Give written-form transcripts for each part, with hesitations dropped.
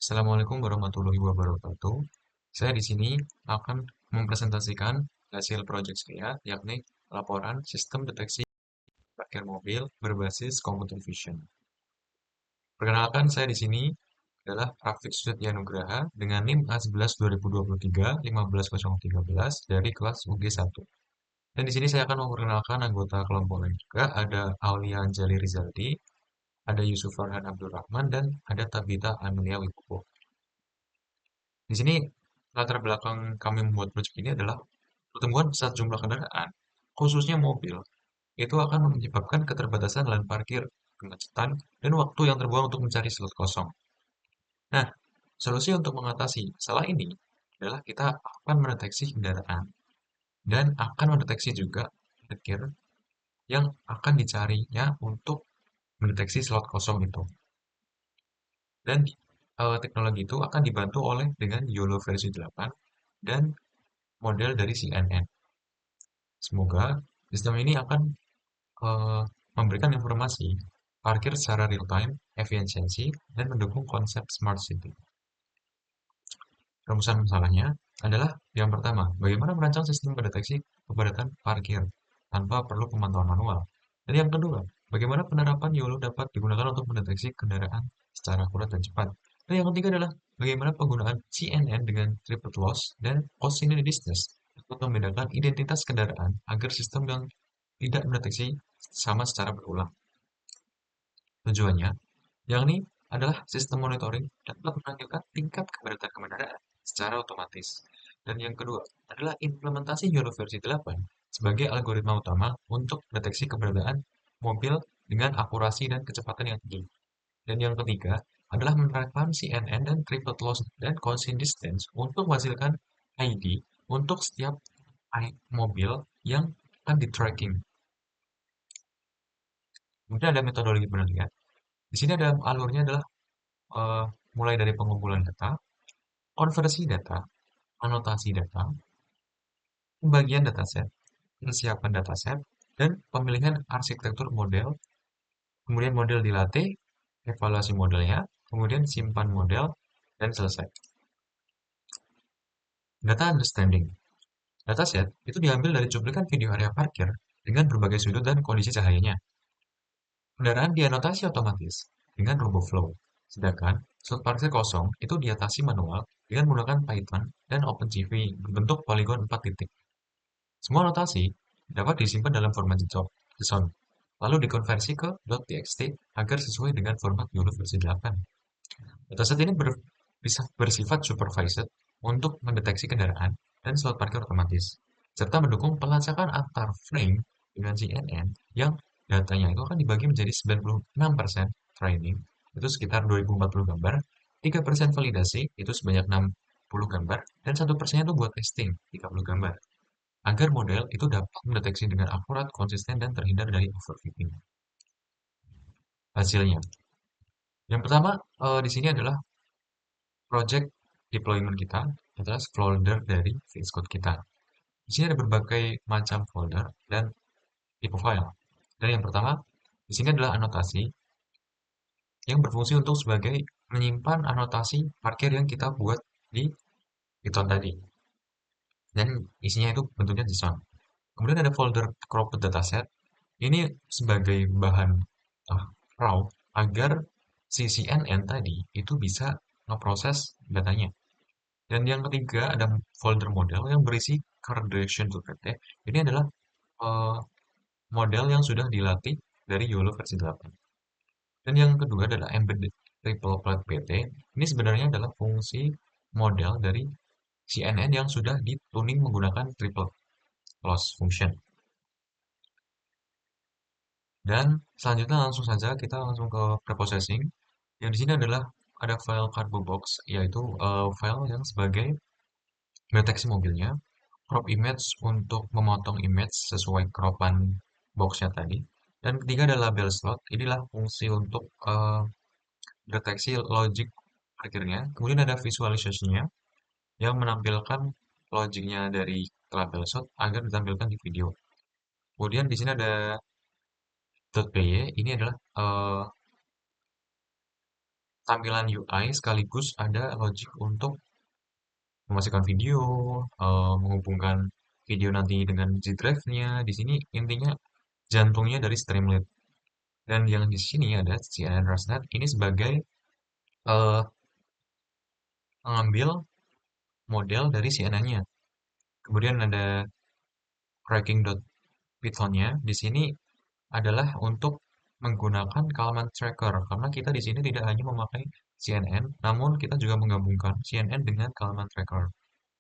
Assalamualaikum warahmatullahi wabarakatuh. Saya di sini akan mempresentasikan hasil proyek saya, yakni laporan sistem deteksi parkir mobil berbasis computer vision. Perkenalkan, saya di sini adalah Rafiq Sudya Nugraha dengan NIM A11 2023 15013 dari kelas UG1. Dan di sini saya akan memperkenalkan anggota kelompok lain juga, ada Aulia Anjali Rizaldi, ada Yusuf Farhan Abdul Rahman, dan ada Tabita Amelia Wibowo. Di sini latar belakang kami membuat proyek ini adalah pertumbuhan besar jumlah kendaraan, khususnya mobil, itu akan menyebabkan keterbatasan lahan parkir, kemacetan, dan waktu yang terbuang untuk mencari slot kosong. Nah, solusi untuk mengatasi masalah ini adalah kita akan mendeteksi kendaraan dan akan mendeteksi juga parkir yang akan dicarinya untuk mendeteksi slot kosong itu. Dan teknologi itu akan dibantu oleh dengan YOLO versi 8 dan model dari CNN. Semoga sistem ini akan memberikan informasi parkir secara real time, efisiensi, dan mendukung konsep smart city. Rumusan masalahnya adalah yang pertama, bagaimana merancang sistem pendeteksi kepadatan parkir tanpa perlu pemantauan manual. Dan yang kedua, bagaimana penerapan YOLO dapat digunakan untuk mendeteksi kendaraan secara akurat dan cepat. Dan yang ketiga adalah bagaimana penggunaan CNN dengan triple loss dan Gaussian distance untuk membedakan identitas kendaraan agar sistem yang tidak mendeteksi sama secara berulang. Tujuannya, yakni adalah sistem monitoring dapat menampilkan tingkat kepadatan kendaraan secara otomatis. Dan yang kedua adalah implementasi YOLO versi 8 sebagai algoritma utama untuk deteksi keberadaan mobil dengan akurasi dan kecepatan yang tinggi. Dan yang ketiga adalah menerapkan CNN dan triple loss dan constant distance untuk menghasilkan ID untuk setiap mobil yang akan di-tracking. Kemudian ada metodologi penelitian. Di sini ada alurnya adalah eh, mulai dari pengumpulan data, konversi data, anotasi data, pembagian dataset, persiapan dataset, dan pemilihan arsitektur model, kemudian model dilatih, evaluasi modelnya, kemudian simpan model, dan selesai. Data understanding. Dataset itu diambil dari cuplikan video area parkir dengan berbagai sudut dan kondisi cahayanya. Kendaraan dianotasi otomatis dengan RoboFlow, sedangkan slot parkir kosong itu diatasi manual dengan menggunakan Python dan OpenCV berbentuk poligon 4 titik. Semua notasi dapat disimpan dalam format JSON, lalu dikonversi ke .txt agar sesuai dengan format YOLO versi 8. Dataset ini bisa bersifat supervised untuk mendeteksi kendaraan dan slot parkir otomatis, serta mendukung pelacakan antar frame dengan CNN yang datanya itu akan dibagi menjadi 96% training, itu sekitar 2040 gambar, 3% validasi, itu sebanyak 60 gambar, dan 1% itu buat testing, 30 gambar agar model itu dapat mendeteksi dengan akurat, konsisten, dan terhindar dari overfitting. Hasilnya, yang pertama di sini adalah project deployment kita adalah folder dari VS Code kita. Di sini ada berbagai macam folder dan tipe file. Dan yang pertama, di sini adalah anotasi yang berfungsi untuk sebagai menyimpan anotasi parkir yang kita buat di Python tadi. Dan isinya itu bentuknya JSON. Kemudian ada folder cropped dataset. Ini sebagai bahan raw agar si CNN tadi itu bisa ngeproses datanya. Dan yang ketiga ada folder model yang berisi correlation to PT. Ini adalah eh, model yang sudah dilatih dari YOLO versi 8. Dan yang kedua adalah embedded triple plot PT. Ini sebenarnya adalah fungsi model dari CNN yang sudah dituning menggunakan triple loss function. Dan selanjutnya langsung saja kita langsung ke preprocessing. Yang di sini adalah ada file Carbobox, yaitu file yang sebagai deteksi mobilnya, crop image untuk memotong image sesuai cropan boxnya tadi. Dan ketiga ada label slot, inilah fungsi untuk deteksi logic parkirnya. Kemudian ada visualisasinya yang menampilkan logiknya dari label slot agar ditampilkan di video. Kemudian di sini ada .py, ini adalah tampilan UI sekaligus ada logic untuk memasukkan video, menghubungkan video nanti dengan G Drive-nya. Di sini intinya jantungnya dari Streamlit. Dan yang di sini ada CNN ResNet ini sebagai eh, mengambil model dari CNN-nya. Kemudian ada tracking.python-nya. Di sini adalah untuk menggunakan Kalman Tracker karena kita di sini tidak hanya memakai CNN, namun kita juga menggabungkan CNN dengan Kalman Tracker.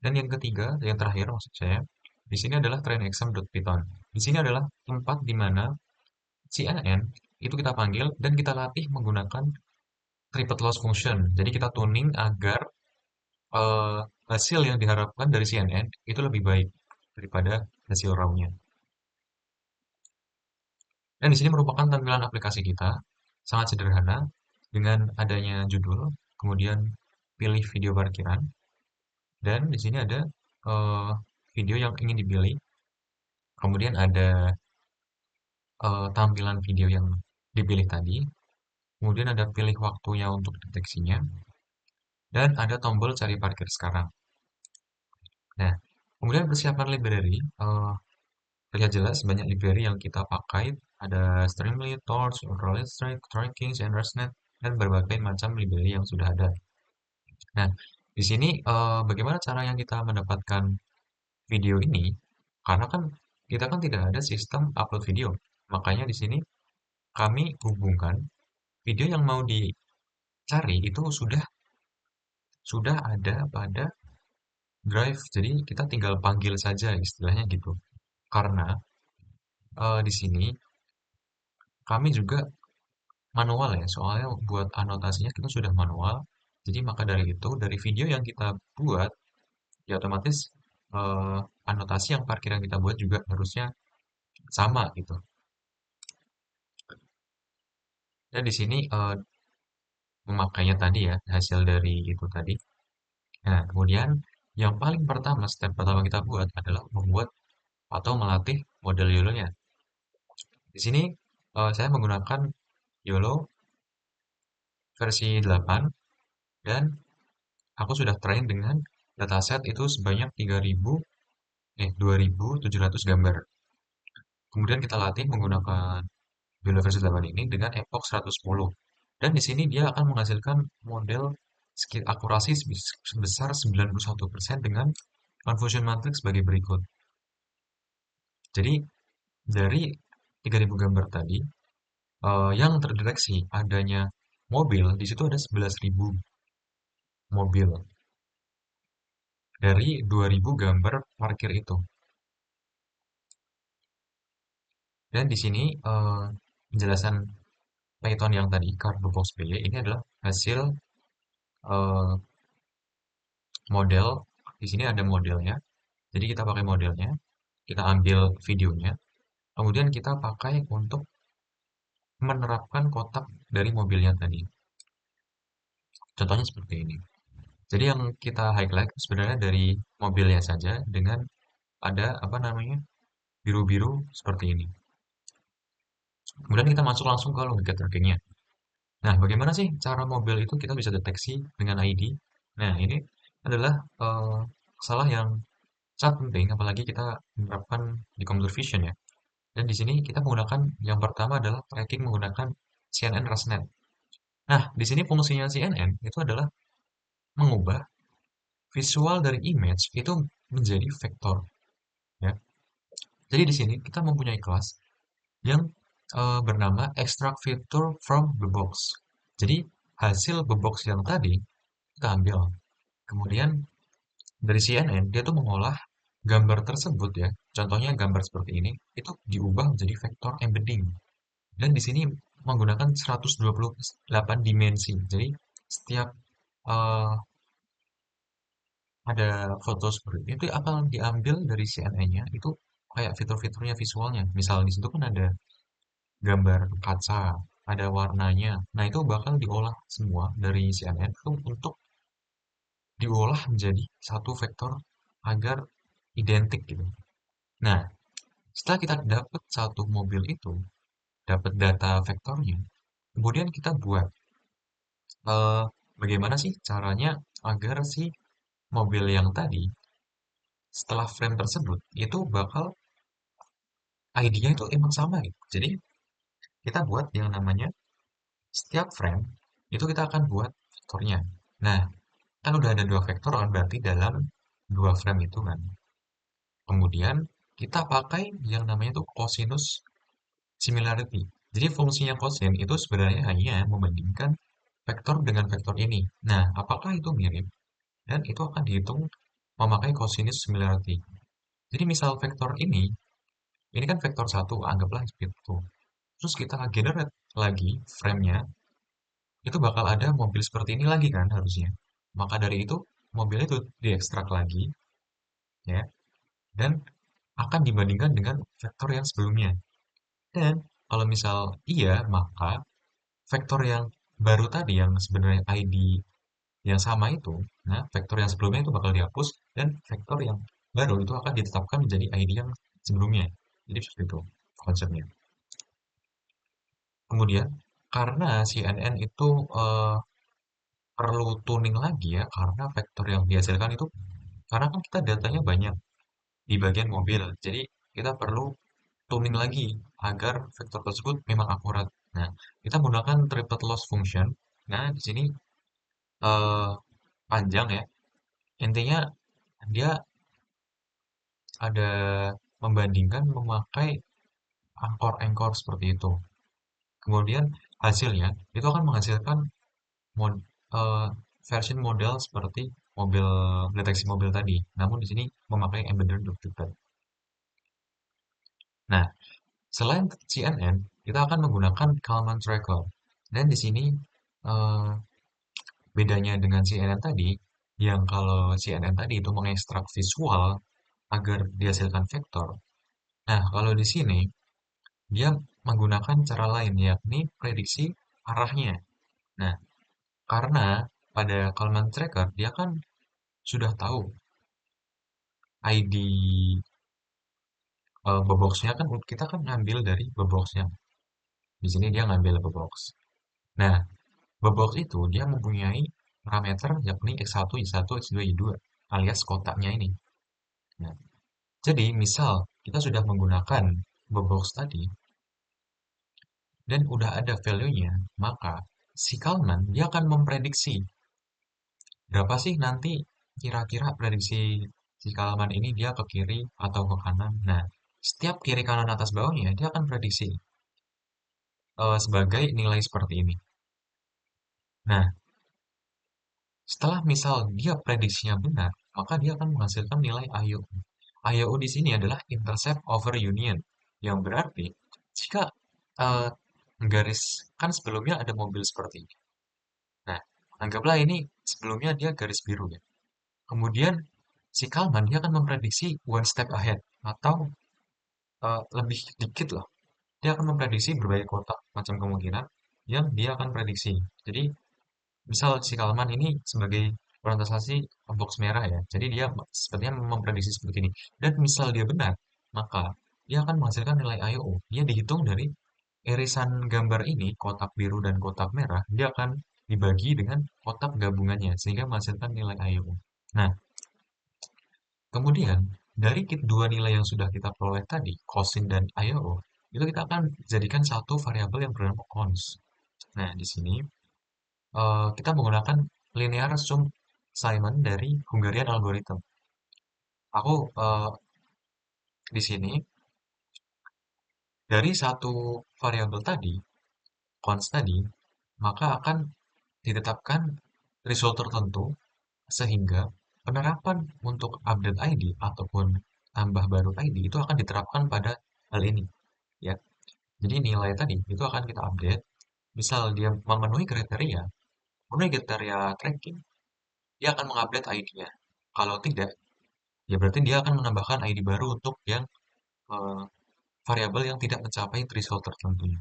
Dan yang ketiga, yang terakhir maksud saya, di sini adalah trainexam.python. Di sini adalah tempat di mana CNN itu kita panggil dan kita latih menggunakan triplet loss function. Jadi kita tuning agar eh, hasil yang diharapkan dari CNN itu lebih baik daripada hasil raw-nya. Dan di sini merupakan tampilan aplikasi kita, sangat sederhana, dengan adanya judul, kemudian pilih video parkiran, dan di sini ada eh, video yang ingin dipilih, kemudian ada tampilan video yang dipilih tadi, kemudian ada pilih waktunya untuk deteksinya, dan ada tombol cari parkir sekarang. Nah, kemudian persiapan library, terlihat jelas banyak library yang kita pakai, ada Streamlit, Torch, Ultralit Tracking, ResNet, dan berbagai macam library yang sudah ada. Nah, di sini bagaimana cara yang kita mendapatkan video ini? Karena kan kita kan tidak ada sistem upload video. Makanya di sini kami hubungkan video yang mau dicari itu sudah ada pada Drive. Jadi kita tinggal panggil saja istilahnya gitu. Karena di sini kami juga manual ya, soalnya buat anotasinya kita sudah manual. Jadi maka dari itu, dari video yang kita buat, ya otomatis eh, anotasi yang parkir yang kita buat juga harusnya sama gitu. Dan di sini memakainya tadi ya, hasil dari itu tadi. Nah, kemudian yang paling pertama, step pertama kita buat adalah membuat atau melatih model YOLO-nya. Di sini saya menggunakan YOLO versi 8 dan aku sudah train dengan dataset itu sebanyak 2.700 gambar. Kemudian kita latih menggunakan YOLO versi 8 ini dengan epoch 110. Dan di sini dia akan menghasilkan model akurasi sebesar 91% dengan confusion matrix sebagai berikut. Jadi dari 3.000 gambar tadi, yang terdeteksi adanya mobil, di situ ada 11.000 mobil dari 2.000 gambar parkir itu. Dan di sini penjelasan Python yang tadi, Carbobox PY, ini adalah hasil eh, model. Di sini ada modelnya. Jadi kita pakai modelnya, kita ambil videonya, kemudian kita pakai untuk menerapkan kotak dari mobilnya tadi. Contohnya seperti ini. Jadi yang kita highlight sebenarnya dari mobilnya saja dengan ada apa namanya biru-biru seperti ini. Kemudian kita masuk langsung ke logika trackingnya. Nah, bagaimana sih cara mobil itu kita bisa deteksi dengan ID? Nah, ini adalah salah yang sangat penting, apalagi kita menerapkan di computer vision ya. Dan di sini kita menggunakan yang pertama adalah tracking menggunakan CNN ResNet. Nah, di sini fungsinya CNN itu adalah mengubah visual dari image itu menjadi vektor ya. Jadi di sini kita mempunyai kelas yang bernama extract feature from the box. Jadi hasil the box yang tadi kita ambil. Kemudian dari CNN dia tuh mengolah gambar tersebut ya. Contohnya gambar seperti ini itu diubah menjadi vektor embedding. Dan di sini menggunakan 128 dimensi. Jadi setiap eh, ada foto seperti itu akan diambil dari CNN-nya itu kayak fitur-fiturnya visualnya. Misal di situ kan ada gambar kaca, ada warnanya. Nah, itu bakal diolah semua dari CNN itu untuk diolah menjadi satu vektor agar identik gitu. Nah, setelah kita dapat satu mobil itu, dapat data vektornya, kemudian kita buat eh, bagaimana sih caranya agar si mobil yang tadi setelah frame tersebut itu bakal ID-nya itu emang sama gitu. Jadi kita buat yang namanya setiap frame itu kita akan buat vektornya. Nah, kan udah ada dua vektor kan berarti dalam dua frame itu kan. Kemudian kita pakai yang namanya tuh cosinus similarity. Jadi fungsinya kosin itu sebenarnya hanya membandingkan vektor dengan vektor ini. Nah, apakah itu mirip? Dan itu akan dihitung memakai cosinus similarity. Jadi misal vektor ini kan vektor satu, anggaplah seperti itu. Terus kita generate lagi frame-nya, itu bakal ada mobil seperti ini lagi kan harusnya. Maka dari itu, mobil itu diekstrak lagi, ya, dan akan dibandingkan dengan vektor yang sebelumnya. Dan kalau misal iya, maka vektor yang baru tadi yang sebenarnya ID yang sama itu, nah vektor yang sebelumnya itu bakal dihapus dan vektor yang baru itu akan ditetapkan menjadi ID yang sebelumnya. Jadi seperti itu konsepnya. Kemudian karena CNN itu perlu tuning lagi ya karena vektor yang dihasilkan itu karena kan kita datanya banyak di bagian mobil. Jadi kita perlu tuning lagi agar vektor tersebut memang akurat. Nah, kita menggunakan triplet loss function. Nah, di sini eh, panjang ya. Intinya dia ada membandingkan memakai angkor-angkor seperti itu. Kemudian hasilnya itu akan menghasilkan mod, eh, version model seperti mobil deteksi mobil tadi. Namun di sini memakai embedded duplicate. Nah, selain CNN, kita akan menggunakan Kalman Tracker. Dan di sini eh, bedanya dengan CNN tadi, yang kalau CNN tadi itu mengekstrak visual agar dihasilkan vektor. Nah, kalau di sini dia menggunakan cara lain yakni prediksi arahnya. Nah, karena pada Kalman Tracker dia kan sudah tahu ID beboxnya kan kita kan ngambil dari beboxnya. Di sini dia ngambil bebox. Nah, bebox itu dia mempunyai parameter yakni X1, Y1, X2, Y2 alias kotaknya ini. Nah, jadi misal kita sudah menggunakan bebox tadi dan udah ada value-nya, maka si Kalman dia akan memprediksi berapa sih nanti kira-kira prediksi si Kalman ini dia ke kiri atau ke kanan. Nah, setiap kiri kanan atas bawahnya dia akan prediksi sebagai nilai seperti ini. Nah, setelah misal dia prediksinya benar, maka dia akan menghasilkan nilai IO. IO di sini adalah intercept over union, yang berarti jika eh, garis kan sebelumnya ada mobil seperti ini. Nah, anggaplah ini sebelumnya dia garis biru ya. Kemudian si Kalman dia akan memprediksi one step ahead atau lebih dikit lah. Dia akan memprediksi berbagai kotak macam kemungkinan yang dia akan prediksi. Jadi misal si Kalman ini sebagai orientasi box merah ya. Jadi dia sepertinya memprediksi seperti ini. Dan misal dia benar, maka dia akan menghasilkan nilai IO. Dia dihitung dari irisan gambar ini, kotak biru dan kotak merah, dia akan dibagi dengan kotak gabungannya sehingga menghasilkan nilai IO. Nah, kemudian dari dua nilai yang sudah kita peroleh tadi, cosin dan IO, itu kita akan jadikan satu variabel yang bernama cons. Nah, di sini kita menggunakan linear sum Simon dari Hungarian algorithm. Aku di sini dari satu variabel tadi, cons tadi, maka akan ditetapkan result tertentu sehingga penerapan untuk update ID ataupun tambah baru ID itu akan diterapkan pada hal ini, ya. Jadi nilai tadi itu akan kita update. Misal dia memenuhi kriteria, memenuhi kriteria tracking, dia akan mengupdate ID-nya. Kalau tidak, ya berarti dia akan menambahkan ID baru untuk yang eh, variabel yang tidak mencapai threshold tertentunya.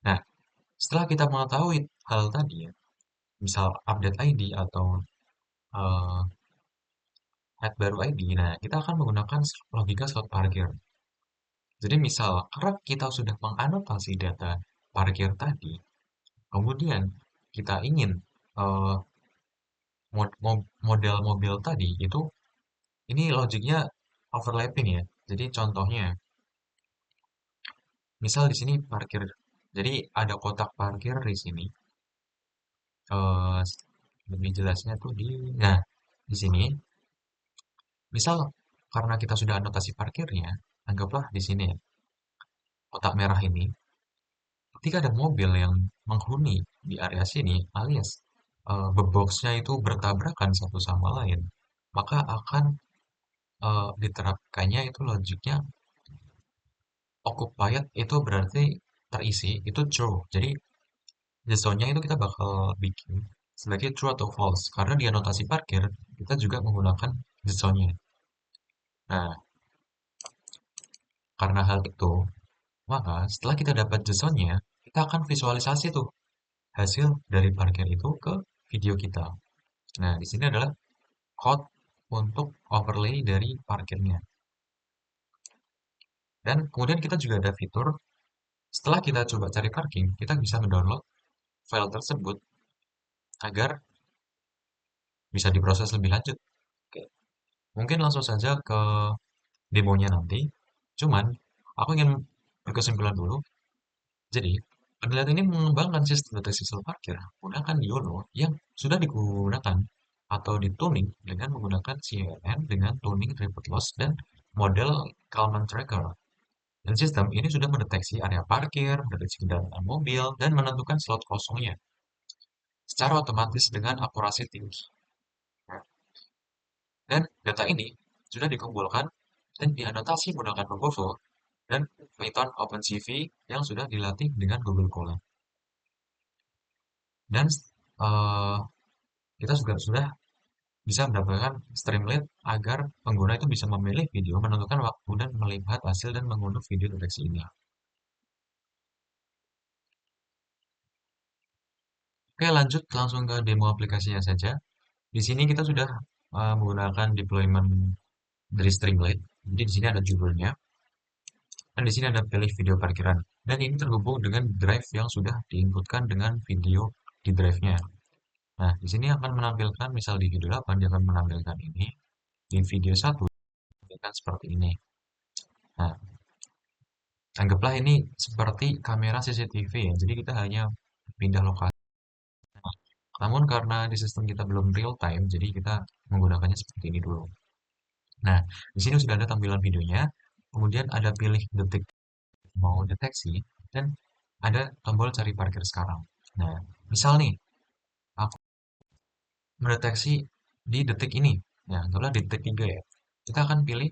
Nah, setelah kita mengetahui hal tadi ya, misal update ID atau eh, add baru ID, nah kita akan menggunakan logika slot parkir. Jadi misal, karena kita sudah menganotasi data parkir tadi, kemudian kita ingin eh, model mobil tadi itu, ini logiknya overlapping ya. Jadi contohnya, misal di sini parkir, jadi ada kotak parkir di sini. eh Lebih jelasnya tuh nah di sini, misal karena kita sudah anotasi parkirnya, anggaplah di sini ya, kotak merah ini, ketika ada mobil yang menghuni di area sini, alias beboxnya itu bertabrakan satu sama lain, maka akan diterapkannya itu logiknya occupied itu berarti terisi, itu true. Jadi JSON-nya itu kita bakal bikin sebagai true atau false. Karena di anotasi parkir, kita juga menggunakan JSON-nya. Nah, karena hal itu, maka setelah kita dapat JSON-nya, kita akan visualisasi tuh hasil dari parkir itu ke video kita. Nah, di sini adalah code untuk overlay dari parkirnya. Dan kemudian kita juga ada fitur, setelah kita coba cari parking, kita bisa mendownload file tersebut agar bisa diproses lebih lanjut. Oke, mungkin langsung saja ke demonya nanti. Cuman, aku ingin berkesimpulan dulu. Jadi, penelitian ini mengembangkan sistem deteksi sel parkir menggunakan YOLO yang sudah digunakan atau dituning dengan menggunakan CNN dengan tuning triplet loss dan model Kalman Tracker. Dan sistem ini sudah mendeteksi area parkir, mendeteksi kendaraan mobil, dan menentukan slot kosongnya secara otomatis dengan akurasi tinggi. Dan data ini sudah dikumpulkan dan dianotasi menggunakan Robovo dan Python OpenCV yang sudah dilatih dengan Google Colab. Dan eh, kita juga sudah bisa mendapatkan Streamlit agar pengguna itu bisa memilih video, menentukan waktu, dan melihat hasil dan mengunduh video deteksi ini. Oke, lanjut langsung ke demo aplikasinya saja. Di sini kita sudah menggunakan deployment dari Streamlit. Jadi di sini ada judulnya, dan di sini ada pilih video parkiran. Dan ini terhubung dengan drive yang sudah diinputkan dengan video di drive-nya. Nah, di sini akan menampilkan, misal di video 8, dia akan menampilkan ini. Di video 1, menampilkan seperti ini. Nah, anggaplah ini seperti kamera CCTV ya, jadi kita hanya pindah lokasi. Namun karena di sistem kita belum real time, jadi kita menggunakannya seperti ini dulu. Nah, di sini sudah ada tampilan videonya, kemudian ada pilih detik mau deteksi, dan ada tombol cari parkir sekarang. Nah, misal nih, aku mendeteksi di detik ini. Ya, anggaplah di detik 3 ya. Kita akan pilih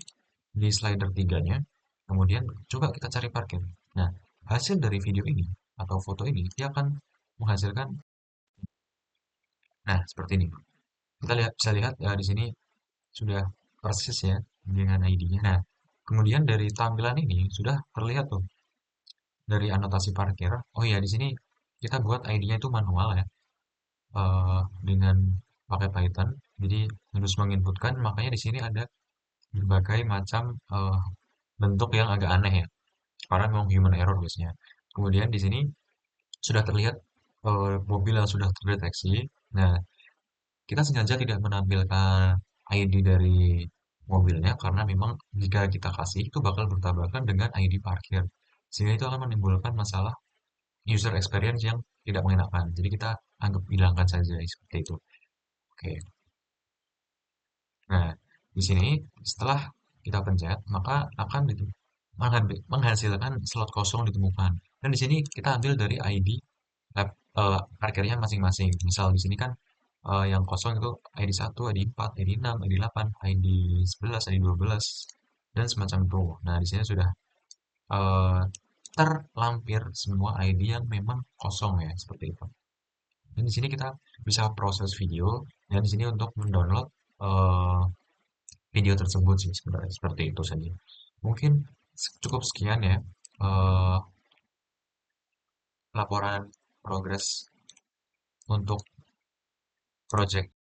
di slider 3-nya, kemudian coba kita cari parkir. Nah, hasil dari video ini atau foto ini, dia akan menghasilkan, nah, seperti ini. Kita bisa lihat ya di sini sudah persis ya dengan ID-nya. Nah, kemudian dari tampilan ini sudah terlihat tuh dari anotasi parkir. Oh iya, di sini kita buat ID-nya itu manual ya, dengan pakai Python. Jadi harus menginputkan, makanya di sini ada berbagai macam bentuk yang agak aneh ya, karena memang human error biasanya. Kemudian di sini sudah terlihat mobil yang sudah terdeteksi. Nah, kita sengaja tidak menampilkan ID dari mobilnya karena memang jika kita kasih itu bakal bertabrakan dengan ID parkir. Sehingga itu akan menimbulkan masalah user experience yang tidak mengenakan. Jadi kita anggap hilangkan saja seperti itu. Oke. Nah, di sini setelah kita pencet, maka akan menghasilkan slot kosong ditemukan. Dan di sini kita ambil dari ID parkirnya masing-masing. Misal di sini kan yang kosong itu ID 1, ID 4, ID 6, ID 8, ID 11, ID 12, dan semacam itu. Nah, di sini sudah eh, terlampir semua ID yang memang kosong ya, seperti itu. Dan di sini kita bisa proses video, dan di sini untuk mendownload eh, video tersebut sih sebenarnya seperti itu saja. Mungkin cukup sekian ya eh, laporan progres untuk project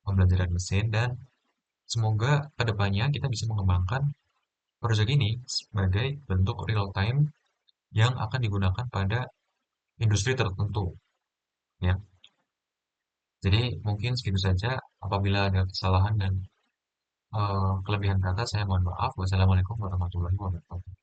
pembelajaran mesin, dan semoga kedepannya kita bisa mengembangkan proyek ini sebagai bentuk real time yang akan digunakan pada industri tertentu, ya. Jadi mungkin segitu saja. Apabila ada kesalahan dan kelebihan kata, saya mohon maaf. Wassalamualaikum warahmatullahi wabarakatuh.